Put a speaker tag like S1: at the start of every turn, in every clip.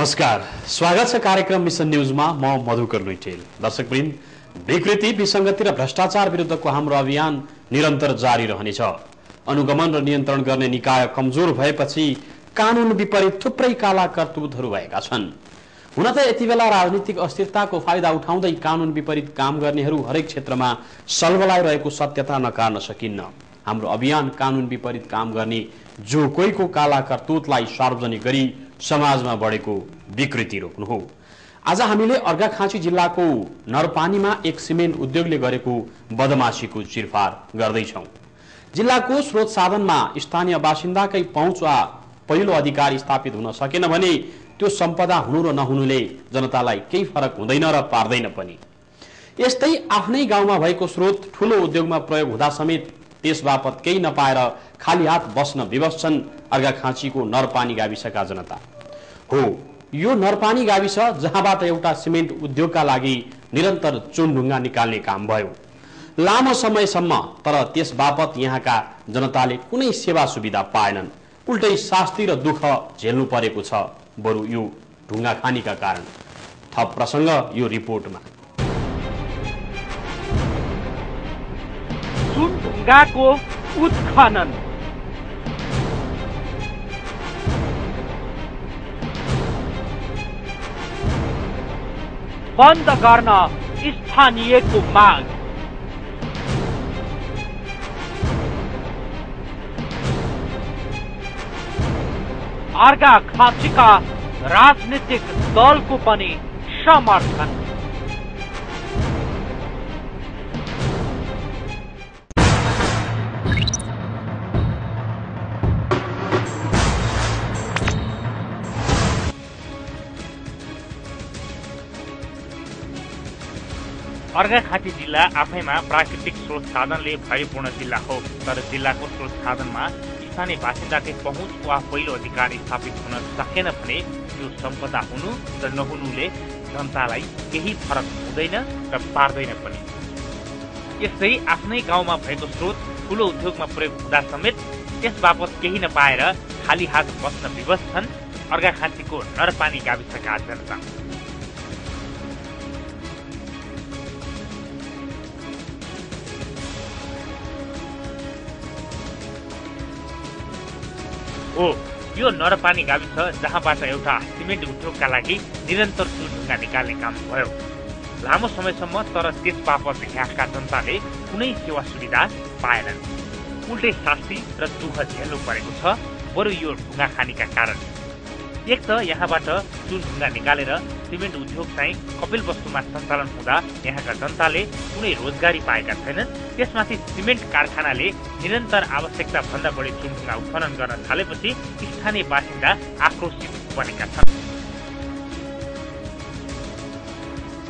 S1: नमस्कार, स्वागत छ कार्यक्रम मिसन न्यूजमा। म मधुकर लुइटेल। दर्शकवृन्द, विकृति, विसंगति र भ्रष्टाचार विरुद्धको हाम्रो अभियान निरन्तर जारी रहनेछ। अनुगमन र नियन्त्रण गर्ने निकाय कमजोर भएपछि कानून विपरीत थुप्रै काला करतुतहरू भएका छन्। हुन त यति बेला राजनीतिक अस्थिरताको फाइदा उठाउँदै कानून विपरीत काम गर्नेहरू हरेक क्षेत्रमा सलबलाइरहेको सत्यता नकार्न सकिन्न। हाम्रो अभियान कानून विपरीत काम गर्ने जो कोहीको काला करतुतलाई सार्वजनिक गरी समाजमा बढेको विकृति रोक्नु हो। आज हामीले अर्घाखाँची जिल्लाको नरपानीमा एक सिमेन्ट उद्योगले गरेको बदमाशीको चिरफार गर्दैछौं। जिल्लाको स्रोत साधनमा स्थानीय बासिन्दाकै पहुँच वा पहिलो अधिकार स्थापित हुन सकेन भने त्यो सम्पदा हुनु र नहुनुले जनतालाई केही फरक हुँदैन र पार्दैन पनि। यस्तै आफ्नै गाउँमा भएको स्रोत ठूलो उद्योगमा प्रयोग हुँदा समेत त्यस बापत केही नपाएर खाली हात बस्न विवश छन् अर्घाखाँचीको नरपानी गाविसका जनता। हो, यो नरपानी गाविस जहाँबाट एउटा सिमेन्ट उद्योगका लागि निरन्तर चुनढुङ्गा निकाल्ने काम भयो लामो समयसम्म, तर त्यस बापत यहाँका जनताले कुनै सेवा सुविधा पाएनन्। उल्टै शास्ति र दुःख झेल्नु परेको छ, बरु यो ढुङ्गा खानीका कारण। थप प्रसंग यो रिपोर्टमा।
S2: चुनढुङ्गाको उत्खनन। बन्द गर्न स्थानीयको माग। अर्घाखाँचीका राजनीतिक दलको पनि समर्थन। अर्घाखाँची जिल्ला आफैमा प्राकृतिक स्रोत साधनले भरिपूर्ण जिल्ला हो, तर जिल्लाको स्रोत साधनमा स्थानीय बासिन्दाकै पहुँच वा पहिलो अधिकार स्थापित हुन सकेन भने यो सम्पदा हुनु र नहुनुले जनतालाई केही फरक हुँदैन र पार्दैन पनि। यस्तै आफ्नै गाउँमा भएको स्रोत ठूलो उद्योगमा प्रयोग हुँदा समेत त्यस बापत केही नपाएर खाली हात बस्न विवश छन् अर्घाखाँचीको नरपानी गाविसका जनता। हो, यो नरपानी गाविस जहाँबाट एउटा सिमेन्ट उद्योगका लागि निरन्तर चुनढुङ्गा निकाल्ने काम भयो लामो समयसम्म, तर त्यस बापत यहाँका जनताले कुनै सेवा सुविधा पाएनन्। उल्टै शास्ति र दुःख झेल्नु परेको छ, बरु यो ढुङ्गा खानीका कारण। एक त यहाँबाट चुनढुङ्गा निकालेर सिमेन्ट उद्योग चाहिँ कपिलवस्तुमा सञ्चालन हुँदा यहाँका जनताले कुनै रोजगारी पाएका छैनन्। त्यसमाथि सिमेन्ट कारखानाले निरन्तर आवश्यकता भन्दा बढी चुनढुङ्गा उत्खनन गर्न थालेपछि स्थानीय बासिन्दा आक्रोशित बनेका छन्।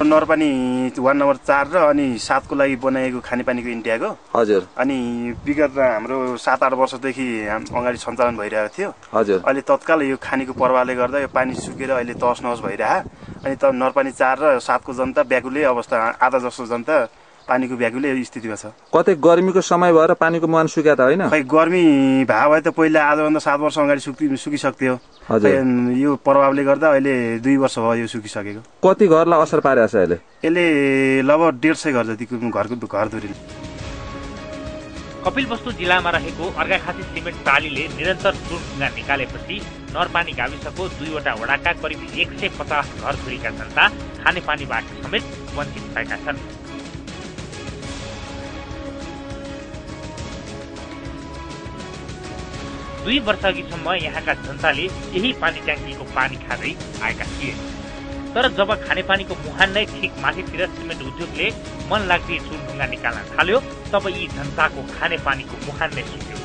S3: नरपानी वार्ड नम्बर 4 र अनि 7 को लागि बनाएको खानेपानीको इन्डियाको हजुर, अनि विगत हाम्रो 7-8 वर्षदेखि अगाडि सञ्चालन भइरहेको थियो हजुर। अहिले तत्काल यो खानीको प्रभावले गर्दा यो पानी सुकेर अहिले तहस नहस भइरह, अनि त नरपानी 4 र 7 को जनता व्याकुलै अवस्था, आधा जसो जनता पानीको व्याकुलै स्थितिमा छ।
S4: कतै गर्मीको समय भएर पानीको मुहान सुक्या त होइन?
S3: खै गर्मी भए भए त पहिला आजभन्दा 7 वर्ष अगाडि सुकिसक्थ्यो। यो प्रभावले गर्दा अहिले 2 वर्ष भयो यो सुकिसकेको।
S4: कति घरलाई असर पारेको छ अहिले?
S3: यसले लगभग 150 घर जतिको घरधुरी।
S2: कपिलवस्तु जिल्लामा रहेको अर्घाखाँची सिमेन्ट टालीले निरन्तर चुनढुङ्गा निकालेपछि नरपानी गाविसको 2वटा वडाका करिब 150 घरधुरीका जनता खानेपानीबाट समेत वञ्चित भएका छन्। 2 वर्ष अघिसम्म यहाँका जनताले यही पानी ट्याङ्कीको पानी खाँदै आएका थिए, तर जब खानेपानीको मुहान नै ठिक माथितिर सिमेन्ट उद्योगले मन लाग्दी चुनढुङ्गा निकाल्न थाल्यो, तब यी जनताको खानेपानीको मुहान नै सुक्यो।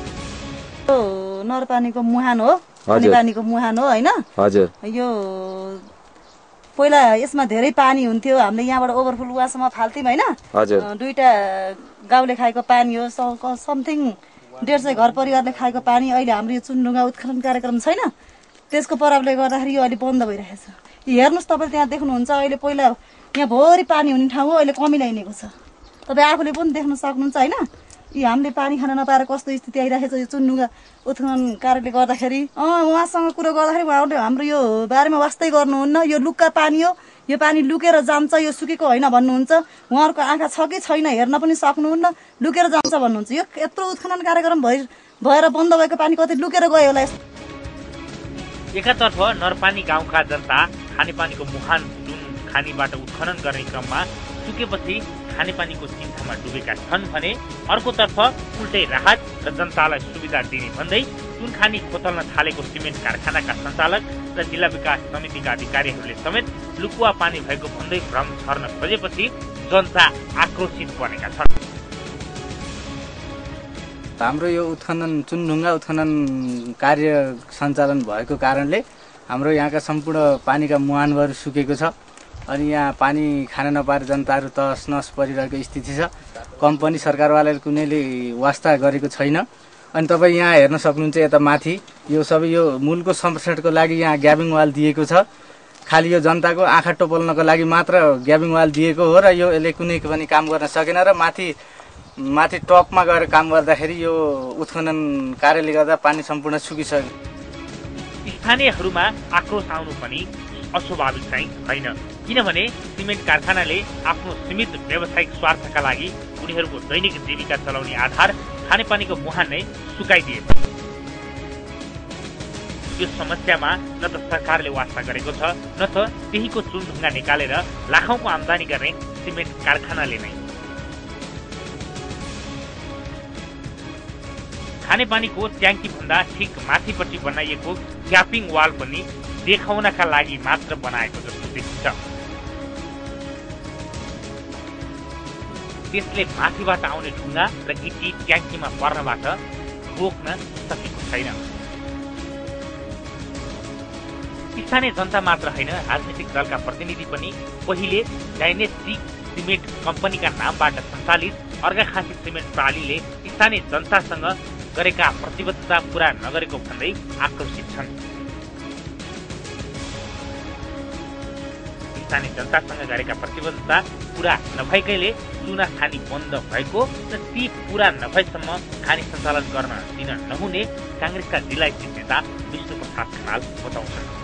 S5: नरपानीको मुहान हो, खानेपानीको मुहान हो हैन हजुर। यो पहिला यसमा धेरै पानी हुन्थ्यो, हामीले यहाँबाट ओभरफ्लो वासम्म फाल्थ्यौं हैन हजुर। 2टा गाउँले खाएको पानी हो, समथिङ 150 घर परिवारले खाएको पानी। अहिले हाम्रो यो चुनढुङ्गा उत्खनन कार्यक्रम छैन, त्यसको प्रभावले गर्दाखेरि यो अहिले बन्द भइरहेछ। हेर्नुस्, तपाईले त्यहाँ देख्नुहुन्छ, अहिले पहिला यहाँ भरि पानी हुने ठाउँ हो, अहिले कमिलाइनेको छ। तपाईँ आफूले पनि देख्न सक्नुहुन्छ हैन। यी हामीले पानी खान नपाएर कस्तो स्थिति आइरहेको छ यो चुनढुङ्गा उत्खनन कार्यले गर्दाखेरि उहाँसँग कुरो गर्दाखेरि उहाँले हाम्रो यो बारेमा वास्तै गर्नुहुन्न। यो लुक्का पानी हो, यो पानी लुकेर जान्छ, यो सुकेको होइन भन्नुहुन्छ। उहाँहरूको आँखा छ कि छैन हेर्न पनि सक्नुहुन्न, लुकेर जान्छ भन्नुहुन्छ। यो यत्रो उत्खनन कार्यक्रम भएर बन्द भएको पानी कतै लुकेर गयो होला।
S2: एकातर्फ नरपानी गाउँका जनता खानेपानीको मुहान जुन खानीबाट उत्खनन गर्ने क्रममा सुकेपछि खानेपानीको चिन्तामा डुबेका छन् भने अर्कोतर्फ उल्टै राहत र जनतालाई सुविधा दिने भन्दै जुन खानी खोतल्न थालेको सिमेन्ट कारखानाका सञ्चालक र जिल्ला विकास समितिका अधिकारीहरूले समेत लुकुवा पानी भएको भन्दै भ्रम छर्न खोजेपछि जनता आक्रोशित बनेका छन्।
S6: हाम्रो यो चुनढुङ्गा उत्खनन कार्य सञ्चालन भएको कारणले हाम्रो यहाँका सम्पूर्ण पानीका मुहानहरू सुकेको छ अनि यहाँ पानी खान नपाएर जनताहरू तहस नहस परिरहेको स्थिति छ। कम्पनी सरकारवालाले कुनैले वास्ता गरेको छैन। अनि तपाईँ यहाँ हेर्न सक्नुहुन्छ यता माथि यो सबै यो मूलको सम्प्रेषणको लागि यहाँ ग्याबिङ वाल दिएको छ। खालि यो जनताको आँखा टोपल्नको लागि मात्र ग्याबिङ वाल दिएको हो र यो यसले कुनै पनि काम गर्न सकेन र माथि टपमा गएर काम गर्दाखेरि यो उत्खनन कार्यले गर्दा पानी सम्पूर्ण सुकिसक्यो।
S2: स्थानीयहरूमा आक्रोश आउनु पनि अस्वाभाविक चाहिँ होइन, किनभने सिमेन्ट कारखानाले आफ्नो सीमित व्यावसायिक स्वार्थका लागि उनीहरूको दैनिक जीविका चलाउने आधार खानेपानीको मुहान नै सुकाइदिए। यो समस्यामा न त सरकारले वास्ता गरेको छ न त त्यहीको चुनढुङ्गा निकालेर लाखौंको आम्दानी गर्ने सिमेन्ट कारखानाले नै। खानेपानीको ट्याङ्की भन्दा ठिक माथिपट्टि बनाइएको क्यापिङ वाल पनि देखाउनका लागि मात्र बनाएको जस्तो देखिन्छ। त्यसले माथिबाट आउने ढुङ्गा र गिटी ट्याङ्कीमा पर्नबाट रोक्न सकेको छैन। स्थानीय जनता मात्र होइन, राजनीतिक दलका प्रतिनिधि पनि पहिले डाइनेस्टिक सिमेन्ट कम्पनीका नामबाट सञ्चालित अर्घाखाँची सिमेन्ट प्रणालीले स्थानीय जनतासँग गरेका प्रतिबद्धता पूरा नगरेको भन्दै आक्रोशित छन्। स्थानीय जनतासँग गरेका प्रतिबद्धता पूरा नभएकैले चुना खानी बन्द भएको र ती पूरा नभएसम्म खानी सञ्चालन गर्न दिन नहुने कांग्रेसका जिल्ला स्थित नेता विष्णु प्रसाद खनाल बताउँछन्।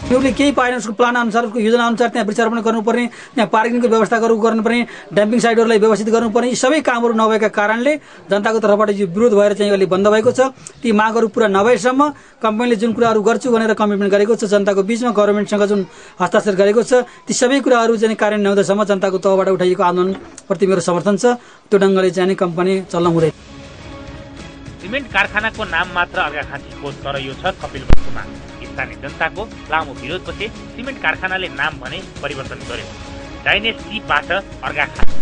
S7: उसले केही पाएन, उसको प्लान अनुसार उसको योजना अनुसार त्यहाँ वृक्षारोपण गर्नुपर्ने, त्यहाँ पार्किङको व्यवस्था गर्नुपर्ने, डम्पिङ साइटहरूलाई व्यवस्थित गर्नुपर्ने, यी सबै कामहरू नभएका कारणले जनताको तर्फबाट यो विरोध भएर चाहिँ अहिले बन्द भएको छ। ती मागहरू पूरा नभएसम्म कम्पनीले जुन कुराहरू गर्छु भनेर कमिटमेन्ट गरेको छ, जनताको बीचमा गभर्नमेन्टसँग जुन हस्ताक्षर गरेको छ, ती सबै कुराहरू चाहिँ कार्यान्वयन नहुँदासम्म जनताको तहबाट उठाइएको आन्दोलनप्रति मेरो समर्थन छ। त्यो ढङ्गले चाहिँ कम्पनी चल्न हुँदैन।
S2: सिमेन्ट कारखानाको नाम मात्र अर्घाखाँची हो, तर यो छ कपिलवस्तुमा। स्थानीय जनताको लामो विरोधपछि सिमेन्ट कारखानाले नाम भने परिवर्तन गर्यो, डाइनेस्टीबाट अर्घाखाँची।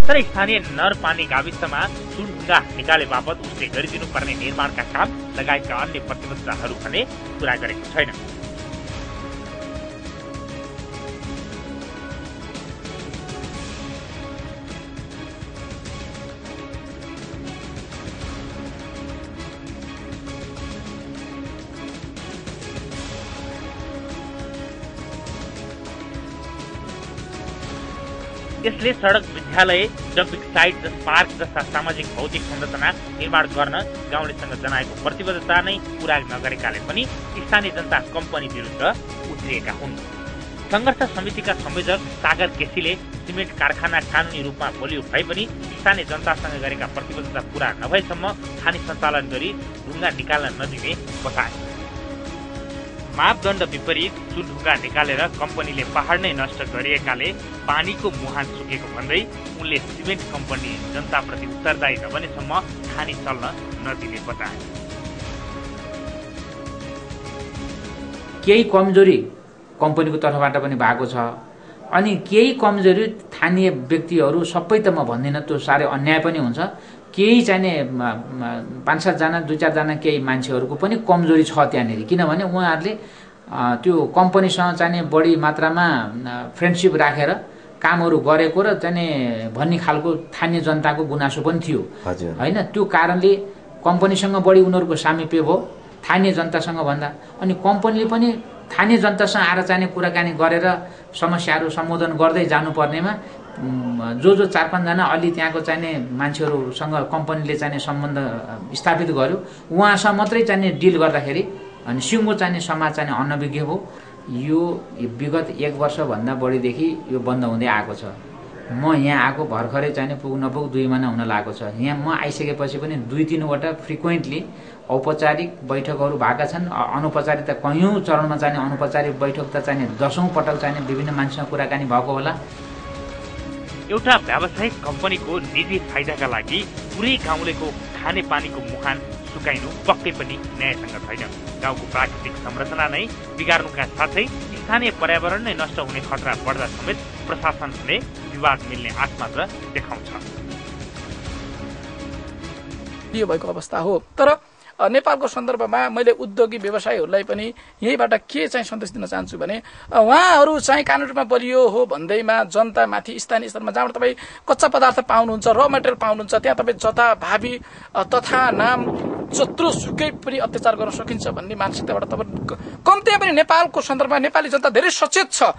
S2: तर स्थानीय नरपानी गाविसमा चुनढुङ्गा निकाले बापत उसले गरिदिनुपर्ने निर्माणका काम लगायतका अन्य प्रतिबद्धताहरू भने पूरा गरेको छैन। यसले सडक, विद्यालय, डम्पिङ साइट, पार्क जस्ता सामाजिक भौतिक संरचना निर्माण गर्न गाउँलेसँग जनाएको प्रतिबद्धता नै पूरा नगरेकाले पनि स्थानीय जनता कम्पनी विरुद्ध उत्रिएका हुन्। संघर्ष समितिका संयोजक सागर केसीले सिमेन्ट कारखाना कानुनी रूपमा बलियो भए पनि स्थानीय जनतासँग गरेका प्रतिबद्धता पूरा नभएसम्म खानी सञ्चालन गरी ढुङ्गा निकाल्न नदिने बताए। मापदण्ड विपरीत चुनढुङ्गा निकालेर कम्पनीले पहाड नै नष्ट गरिएकाले पानीको मुहान सुकेको भन्दै उनले सिमेन्ट कम्पनी जनताप्रति उत्तरदायी नबनेसम्म खानी चल्न नदिने बताए।
S8: केही कमजोरी कम्पनीको तर्फबाट पनि भएको छ अनि केही कमजोरी स्थानीय व्यक्तिहरू, सबै त म भन्दिनँ, त्यो साह्रै अन्याय पनि हुन्छ। केही चाहिने 5-7 जना 2-4 जना केही मान्छेहरूको पनि कमजोरी छ त्यहाँनिर, किनभने उहाँहरूले त्यो कम्पनीसँग चाहिने बढी मात्रामा फ्रेन्डसिप राखेर कामहरू गरेको र चाहिने भन्ने खालको स्थानीय जनताको गुनासो पनि थियो हैन। त्यो कारणले कम्पनीसँग बढी उनीहरूको सामिप्य भयो स्थानीय जनतासँग भन्दा, अनि कम्पनीले पनि स्थानीय जनतासँग आएर चाहिने कुराकानी गरेर समस्याहरू सम्बोधन गर्दै जानुपर्नेमा जो 4-5 जना अलि त्यहाँको चाहिने मान्छेहरूसँग कम्पनीले चाहिने सम्बन्ध स्थापित गर्यो उहाँसँग मात्रै चाहिने डिल गर्दाखेरि अनि सिङ्गो चाहिने समाज चाहिने अनभिज्ञ हो। यो विगत 1 वर्षभन्दा बढीदेखि यो बन्द हुँदै आएको छ। म यहाँ आएको भर्खरै चाहिने पुग नपुग 2 महिना हुन लागेको छ। यहाँ म आइसकेपछि पनि 2-3 वटा फ्रिक्वेन्टली औपचारिक बैठकहरू भएका छन्। अनौपचारिक त कयौँ चरणमा चाहिने अनौपचारिक बैठक त चाहिने 10औं पटक चाहिने विभिन्न मान्छेसँग कुराकानी भएको होला।
S2: एउटा व्यावसायिक कम्पनीको निजी फाइदाका लागि पुरै गाउँलेको खाने पानीको मुहान सुकाइनु पक्कै पनि न्यायसँग छैन। गाउँको प्राकृतिक संरचना नै बिगार्नुका साथै स्थानीय पर्यावरण नै नष्ट हुने खतरा बढ्दा समेत प्रशासन हुने विवाद मिल्ने आश मात्र देखाउँछ।
S9: यो भएको अवस्था हो। तर नेपालको सन्दर्भमा मैले उद्योगी व्यवसायीहरूलाई पनि यहीबाट के चाहिँ सन्देश दिन चाहन्छु भने उहाँहरू चाहिँ कानुनी रूपमा बलियो हो भन्दैमा जनतामाथि स्थानीय स्तरमा जहाँबाट तपाईँ कच्चा पदार्थ पाउनुहुन्छ, र मेटेरियल पाउनुहुन्छ, त्यहाँ तपाईँ जथाभावी तथा नाम जत्रो सुकै पनि अत्याचार गर्न सकिन्छ भन्ने मानसिकताबाट तपाईँ कम्ती पनि नेपालको सन्दर्भमा नेपाली जनता धेरै सचेत छ।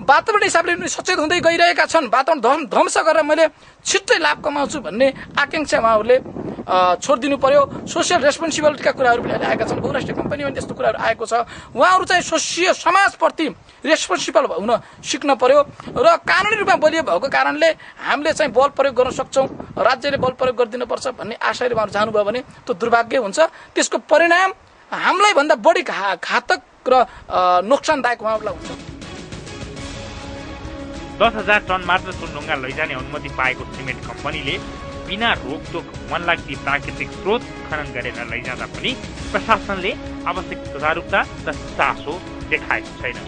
S9: वातावरण हिसाबले पनि सचेत हुँदै गइरहेका छन्। वातावरण ध्वंस गरेर मैले छिट्टै लाभ कमाउँछु भन्ने आकांक्षा उहाँहरूले छोडिदिनु पर्यो। सोसियल रेस्पोन्सिबिलिटीका कुराहरू पनि अहिले आएका छन्। बहुराष्ट्रिय कम्पनी पनि त्यस्तो कुराहरू आएको छ। उहाँहरू चाहिँ सोसियल समाजप्रति रेस्पोन्सिबल हुन सिक्न पर्यो र कानुनी रूपमा बलियो भएको कारणले हामीले चाहिँ बल प्रयोग गर्न सक्छौँ, राज्यले बल प्रयोग गरिदिनुपर्छ भन्ने आशयले उहाँहरू जानुभयो भने त्यो दुर्भाग्य हुन्छ। त्यसको परिणाम हामीलाई भन्दा बढी घातक र नोक्सानदायक उहाँहरूलाई हुन्छ।
S2: 10,000 टन मात्र चुनढुङ्गा लैजाने अनुमति पाएको सिमेन्ट कम्पनीले बिना रोकटोक 1 लाख प्राकृतिक स्रोत खनन गरेर लैजाँदा पनि प्रशासनले आवश्यक जागरुकता र चासो देखाएको छैन।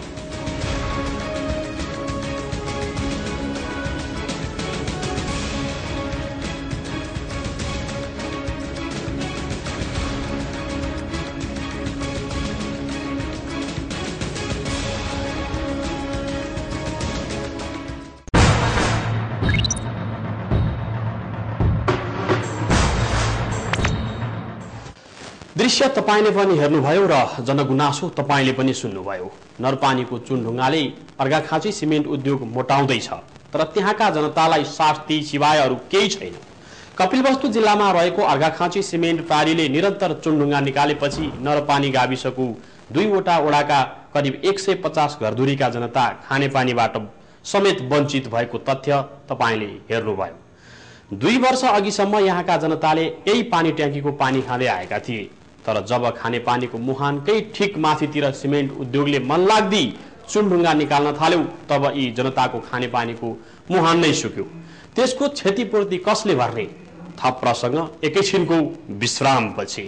S1: दृश्य तपाईले पनि हेर्नुभयो र जनगुनासो तपाईले पनि सुन्नुभयो। नरपानीको चुनढुङ्गाले अर्घाखाँची सिमेन्ट उद्योग मोटाउँदैछ, तर त्यहाँका जनतालाई शास्ति सिवाय अरू केही छैन। कपिलवस्तु जिल्लामा रहेको अर्घाखाँची सिमेन्ट प्यारीले निरन्तर चुनढुङ्गा निकालेपछि नरपानी गाविसको 2 वटा वडाका करिब 150 घरधुरीका जनता खानेपानीबाट समेत वञ्चित भएको तथ्य तपाईले हेर्नुभयो। 2 वर्ष अघिसम्म यहाँका जनताले यही पानी ट्याङ्कीको पानी खाँदै आएका थिए, तर जब खानेपानीको मुहानकै ठिक माथितिर सिमेन्ट उद्योगले मनलाग्दी चुनढुङ्गा निकाल्न थाल्यो तब यी जनताको खानेपानीको मुहान नै सुक्यो। त्यसको क्षतिपूर्ति कसले भर्ने? थप प्रसंग एकैछिनको विश्रामपछि।